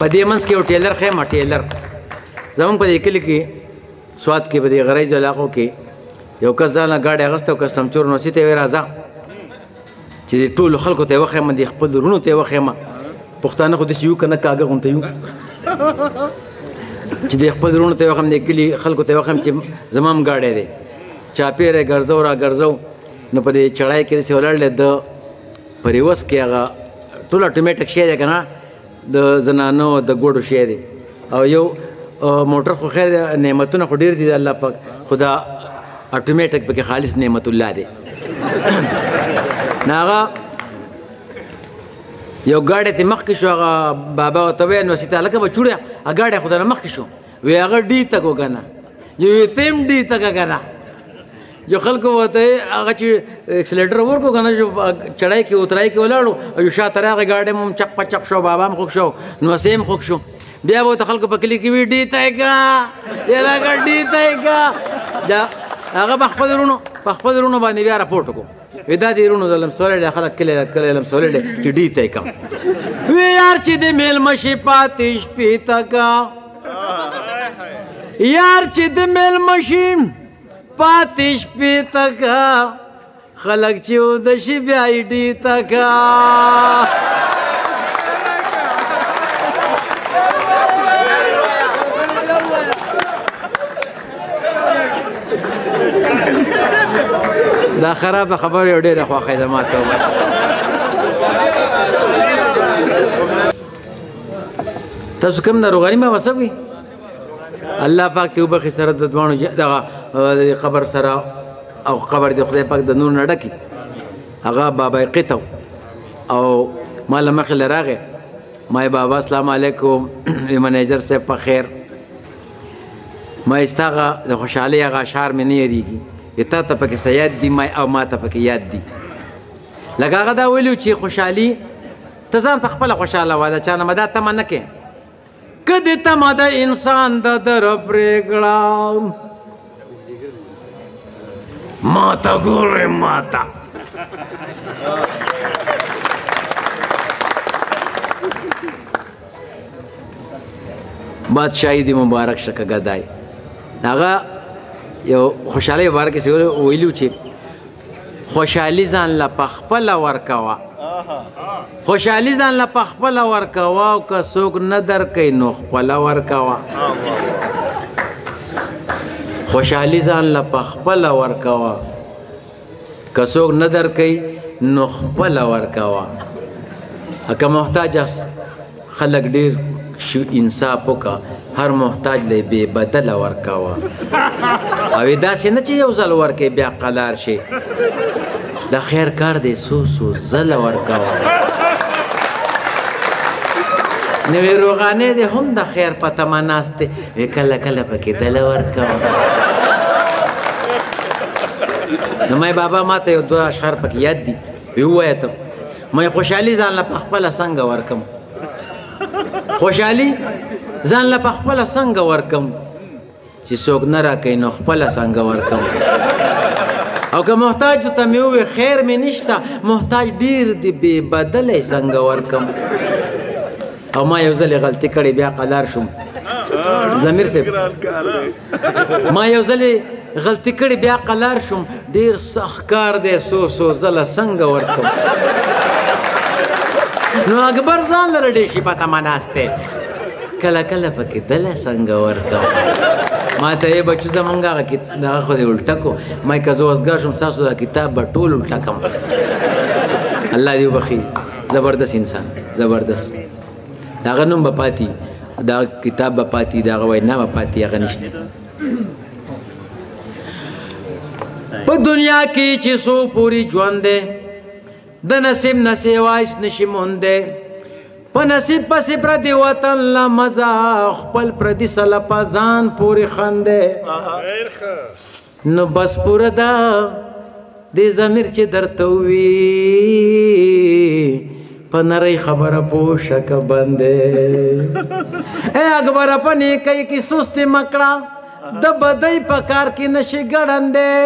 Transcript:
په دې منځ کې یو ټیلر خیمه ټیلر زمونږ په دې کلي کې سوات کې په دې غریزو علاقو کې یو کس ځانله ګاډي اغوسته او کسټم چور نوسي ته یې ویې راځه چې د ټولو خلکو ته یې وښیمه د خپل وروڼو ته یې وښیمه پښتانه خو داسې یو که نه کاږه غونته یو چې د خپل وروڼو ته یې وښیم د کلي خلکو ته یې وښیم چې زما هم ګاډی دی چاپېره یې ګرځو را ګرځو نو په دې چړای کې داسې ولاړ دی د په ریوس کې هغه ټول اټومیټک شی دی که نه د زنانو د ګوډو شی دی او یو موټر خو خیر نعمتونه خو ډېر دي د الله پاک خو دا اټومیټک پکې خالص نعمت الله دی نو هغه یو ګاډی ته مخکې شو هغه بابا ورته ویل نو سیته هلکه به چوړیا هغه ګاډی خو درنه مخکې شو وی هغه ډي تک و که نه یو ته هم ډي تکه که نه جو خلکو ورته هغه چې اکسلیټر ورکړو که نه چړای کې اترای کې ولاړو او یو شاته راغی ګاډی هم چق په چق شو بابا هم خوږ شو نوسې هم خوږ شو بیا به ورته خلکو په کلي کې وي ډي ته یې که یلکه ډي ته یې که هغه په خپل وروڼو باندې بیا راپورټ وکړو وی دا دې وروڼو د لمسولی دی خلک کلی لمسولی دی چې ډي ته یې کم وی یار چې د میلمه شي پاتې شپې ته که یار چې د میلمه شي پاتې شپې ته که خلک چې اوده شي بیا یې ډي ته که دا خرابه خبره یو ډېره خوښه ده ما ته تاسو کوم ناروغاني ما وسه وي الله پاک ته وبخي سره د دواړو دغه قبر سره او قبر د خدای پاک د نور نه ډکي هغه بابا قیتو او ما له مخې له راغی ما یې بابا السلام علیکم منیجر صاحب په خیر ما یې ستا هغه د خوشحالۍ هغه اشعار مې نه یېرېږي تا ته پکې څه یاد دي او ما ته پکې یاد دي لکه هغه دا ویلي چې خوشحالي ته ځان په خپله خوشحاله وه د چا نه دا تمه نه کې که د تمه د انسان د دره پرېږړه ما ته ګورې ما ته بادشاهي دې مبارک شه که ګدای هغه یو خوشحالۍ باره کې ویلي چې خوشحالي ځان له پخپله ورکوه خوشحالي ځان له پخپله ورکوه او که څوک نه درکوي نو خپله ورکوه خوشحالي ځان له پخپله ورکوه که څوک نه درکوي نو خپله ورکوه که محتاج خلک ډېر انصاف وکړه هر محتاج له بې بدله ورکوه او داسې نه چې یو ځل ورکوې بیا قلار شي د خیر کار دی څو ځله ورکوه نوې روغانۍ دی هم د خیر په تمه ناست دی وی کله کله پکې دله ورکوه نو ما بابا ما ته یو دوه اشعار پکې یاد دي وی ووایه ته ما خوشحالي ځان له پخپله څنګه ورکم خوشحالي ځان له پخپله څنګه ورکم چې څوک نه راکوي نو خپله څنګه ورکم او که محتاجو ته مې ووایي خیر مې نشته محتاج ډېر دی بې بدله یې څنګه ورکم او ما یو ځل غلطي کړې بیا قلار شوم ضمیر صاحب ما یو ځل غلطي کړې بیا قلار شوم ډېر سخت کار دی څو ځله څنګه ورکم نو اکبر ځان لره ډېر شي په تمه ناست دی کله کله پکې دله څنګه ورکوم ما ته یې بچو زمونږ هغه خو دې الټه کو ما که زه وزګار شم ستاسو دا کتاب به ټول الټه کړم الله دې وبخي زبردست انسان زبردست د هغه نوم به پاتې دا کتاب به پاتې د هغه وینا به پاتې هغه نشته په دنیا کې چې څو پورې ژوند دی د نصیب نه سوا هېڅ نشي موندی په نصیب پسې پردي وطن له مزه خپل پردي سله په ځان پورې خندی نو بس پوره ده دې ضمیر چې درته وي په نرۍ خبره پوه شه که بندی ای اکبره په نیکۍ کې سستي مه کړه د بدۍ په کار کې نشي ګړندی